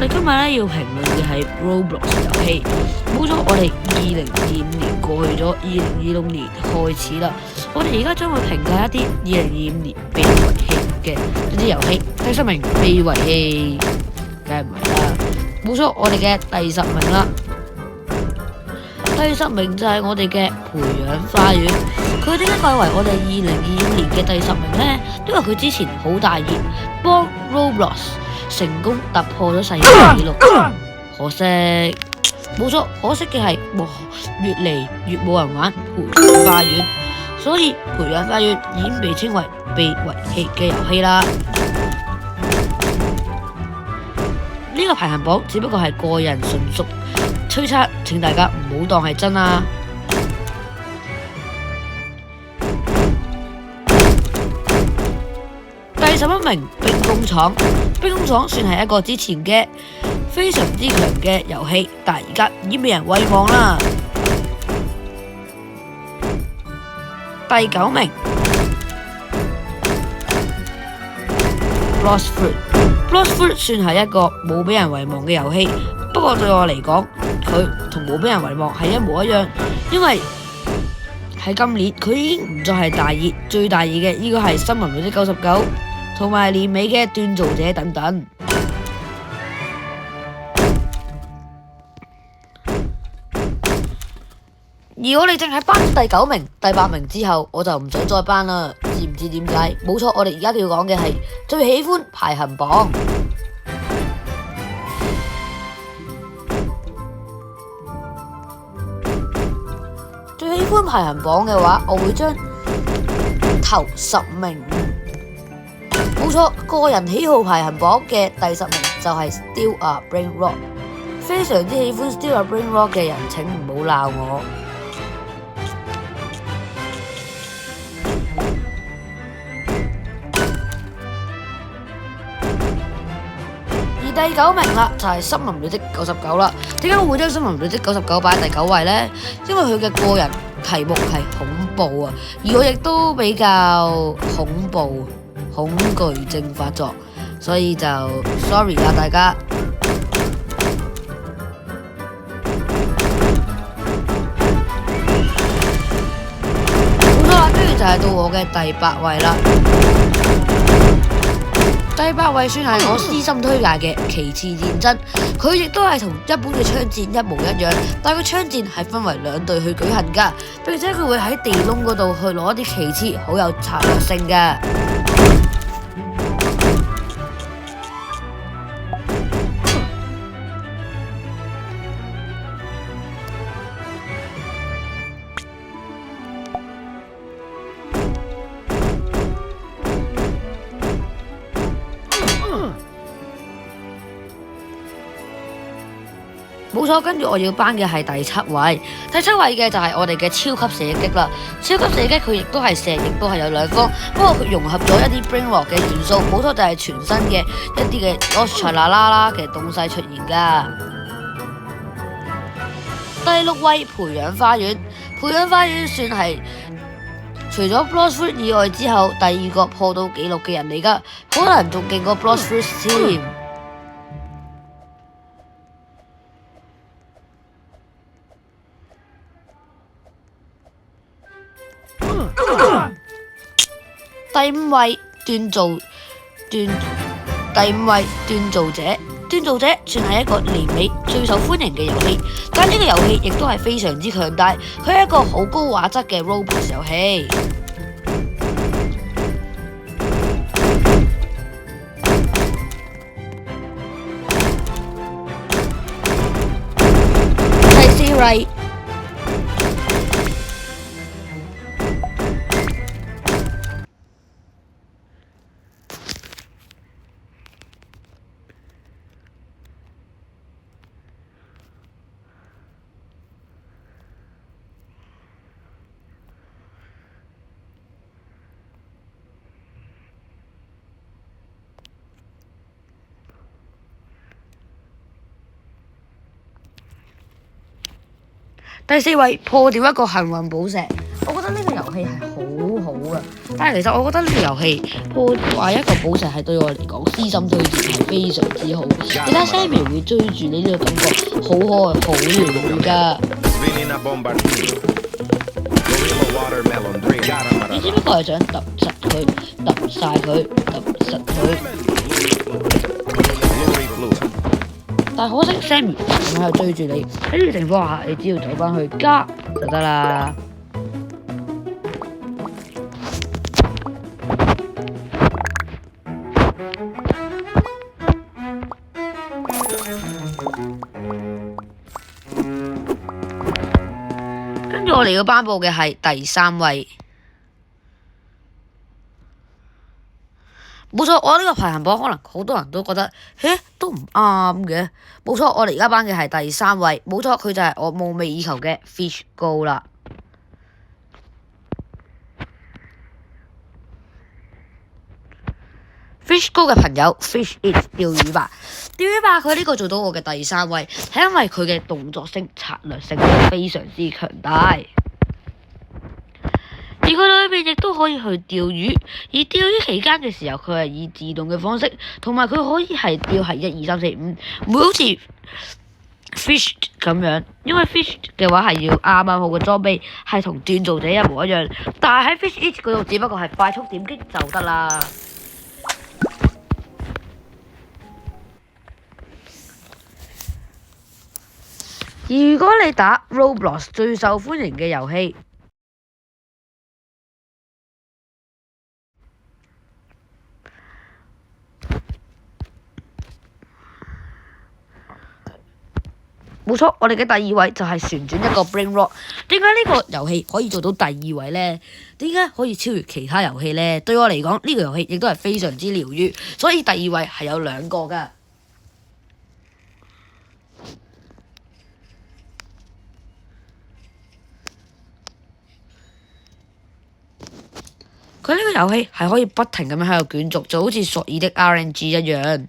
我哋今日咧要評論嘅係 Roblox 遊戲。冇咗，我哋2025年過去咗，2026年開始啦。我哋而家將會評價一啲2025年被遺棄嘅一啲遊戲。第10名被遺棄，梗係唔係啦。冇錯，我哋嘅第10名啦。第10名就係我哋嘅培養花園。佢點解貴為我哋2025年嘅第10名呢？因為佢之前好大熱，幫 Roblox 成功突破咗世界紀錄。可惜，冇錯，可惜嘅係，哇，越嚟越冇人玩培養花園，所以培養花園已經被稱為被遺棄嘅遊戲啦。呢個排行榜只不過係個人純屬推測，請大家唔好當係真啊！第11名兵工廠，兵工廠算係一個之前嘅非常之強嘅遊戲，但係而家已經被人遺忘啦。第9名 Lost Fruit，Lost Fruit 算係一個冇俾人遺忘嘅遊戲，不過對我嚟講，佢同冇俾人遺忘係一模一樣，因為喺今年佢已經唔再係大熱，最大熱嘅呢個係森林裏的99，同埋年尾嘅鍛造者等等。而我哋淨係頒第9名、第8名之後，我就唔想再頒啦。知唔知點解？冇錯，我哋而家要講嘅係最喜歡排行榜。最喜歡排行榜嘅話，我會將頭10名。冇錯，個人喜好排行榜嘅第10名就係 Still a Brain Rot。非常之喜歡 Still a Brain Rot 嘅人，請唔好鬧我。而第9名啦，就係森林裏的99啦。點解我會將森林裏的99擺喺第9位呢？因為佢嘅個人題目係恐怖啊，而我亦都比較恐怖。恐懼症發作，所以就 sorry 啦，大家。冇錯啦，跟住就係到我嘅第8位啦。第8位算係我私心推介嘅《旗幟戰爭》，佢亦都係同一般嘅槍戰一模一樣，但係佢槍戰係分為2隊去舉行㗎，並且佢會喺地窿嗰度去攞啲旗幟，好有策略性㗎。冇錯，跟住我要頒嘅係第7位，第7位嘅就係我哋嘅超級射擊啦。超級射擊佢亦都係射，亦都係有2方，不過佢融合咗一啲 Brain Rot 嘅元素，冇錯就係全新嘅一啲嘅 Lost 啦啦嘅東西出現㗎。第6位培養花園，培養花園算係除咗 Lost Fruit 以外之後第2個破到紀錄嘅人嚟㗎，可能仲勁過 Lost Fruit 添。第5位鍛造者，鍛造者算係一個年尾最受歡迎嘅遊戲，但呢個遊戲亦都係非常之強大，佢係一個好高畫質嘅 Roblox 遊戲。第4位。第4位破掉一個幸運寶石，我覺得呢個遊戲係好好嘅。但係其實我覺得呢個遊戲破壞一個寶石係對我嚟講私心推薦係非常之好。你睇下 Sammy 會追住你呢個感覺好可愛、好療癒㗎。你只不過係想揼實佢、揼晒佢、揼實佢。但係可惜 Sammy 仲喺度追住你，喺呢個情況下，你只要走翻去加就得啦。跟住我哋要頒布嘅係第3位。冇錯，我呢個排行榜可能好多人都覺得，都唔啱嘅。冇錯，我哋而家頒嘅係第3位。冇錯，佢就係我夢寐以求嘅 Fish Go 啦。Fish Go 嘅朋友 ，Fish It 釣魚吧，釣魚吧佢呢個做到我嘅第3位，係因為佢嘅動作性、策略性非常之強大。而佢裏面亦都可以去釣魚，而釣魚期間嘅時候，佢係以自動嘅方式，同埋佢可以係釣係1、2、3、4、5，唔會好似 fish 咁樣，因為 fish 嘅話係要啱啱好嘅裝備，係同鍛造者一模一樣。但係喺 fish it 嗰度，只不過係快速點擊就得啦。如果你打 Roblox 最受歡迎嘅遊戲，冇錯，我哋嘅第2位就係旋轉一個 Brain Rock。點解呢個遊戲可以做到第2位呢？點解可以超越其他遊戲呢？對我嚟講，呢個遊戲亦都係非常之療癒，所以第2位係有2個㗎。佢呢個遊戲係可以不停咁樣喺度捲軸，就好似索爾的 RNG 一樣。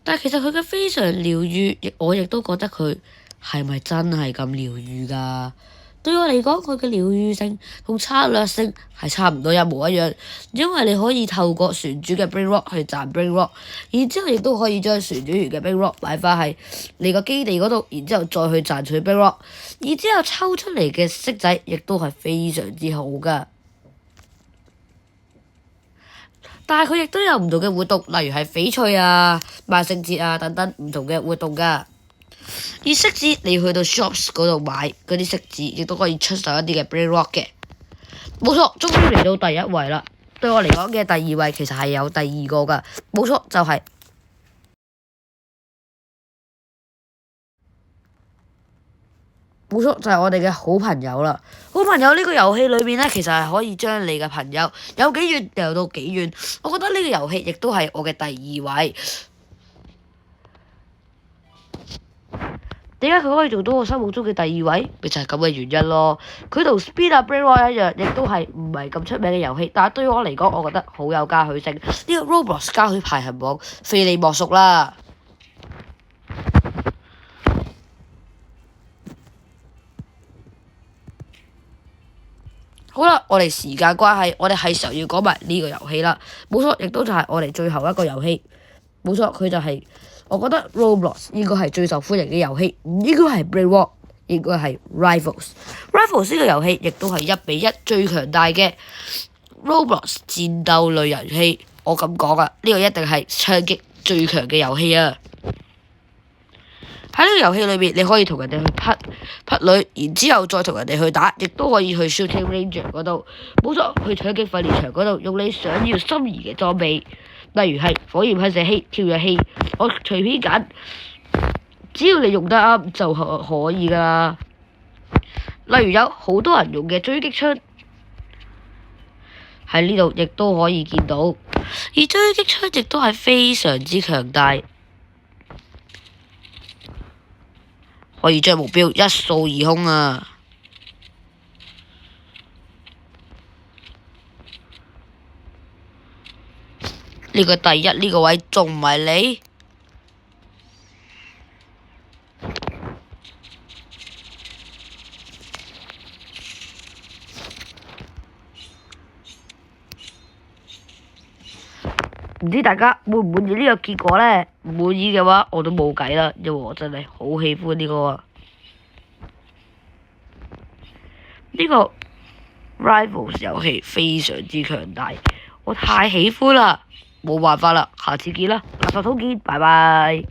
但係其實佢嘅非常療癒，我亦都覺得佢係咪真係咁療癒㗎？對我嚟講，佢嘅療癒性同策略性係差唔多一模一樣，因為你可以透過旋轉嘅 Brain Rock 去賺 Brain Rock， 然之後亦都可以將旋轉完嘅 Brain Rock 擺返喺你個基地嗰度，然之後再去賺取 Brain Rock， 然之後抽出嚟嘅骰仔亦都係非常之好㗎。但係佢亦都有唔同嘅活動，例如係翡翠啊、萬聖節啊等等唔同嘅活動㗎。而骰子你要去到 shops 嗰度買嗰啲骰子，亦都可以出售一啲嘅 Brain Rock 嘅。冇錯，終於嚟到第1位啦。對我嚟講嘅第2位其實係有第2個㗎。冇錯，就係我哋嘅好朋友啦。好朋友呢個遊戲裏面呢，其實係可以將你嘅朋友有幾遠掉到幾遠。我覺得呢個遊戲亦都係我嘅第2位。點解佢可以做到我心目中嘅第2位？咪就係咁嘅原因咯。佢同 Speed Up Brain Rock 一樣，亦都係唔係咁出名嘅遊戲，但係對我嚟講，我覺得好有嘉許性。呢個 Roblox 嘉許排行榜非你莫屬啦。好啦，我哋時間關係，我哋係時候要講埋呢個遊戲啦。冇錯，亦都就係我哋最後一個遊戲。冇錯，佢就係我覺得 Roblox 應該係最受歡迎嘅遊戲，唔應該係 Brain Rock， 應該係 Rivals。Rivals 呢個遊戲亦都係1比1最強大嘅 Roblox 戰鬥類遊戲。我咁講啊，呢個一定係槍擊最強嘅遊戲啊！喺呢個遊戲裏面，你可以同人哋去匹女，然之後再同人哋去打，亦都可以去 Shooting Range 嗰度，冇錯，去槍擊訓練場嗰度用你想要心儀嘅裝備，例如係火焰噴射器、跳躍器，我隨便揀，只要你用得啱就可以㗎啦。例如有好多人用嘅狙擊槍，喺呢度亦都可以見到，而狙擊槍亦都係非常之強大。可以將目標一掃而空啊！呢個第1呢個位仲唔係你？唔知大家滿唔滿意呢個結果呢？唔滿意嘅話，我都冇計啦，因為我真係好喜歡呢個啊。呢個 Rivals 遊戲非常之強大，我太喜歡啦，冇辦法啦，下次見啦，垃圾桶見，拜拜。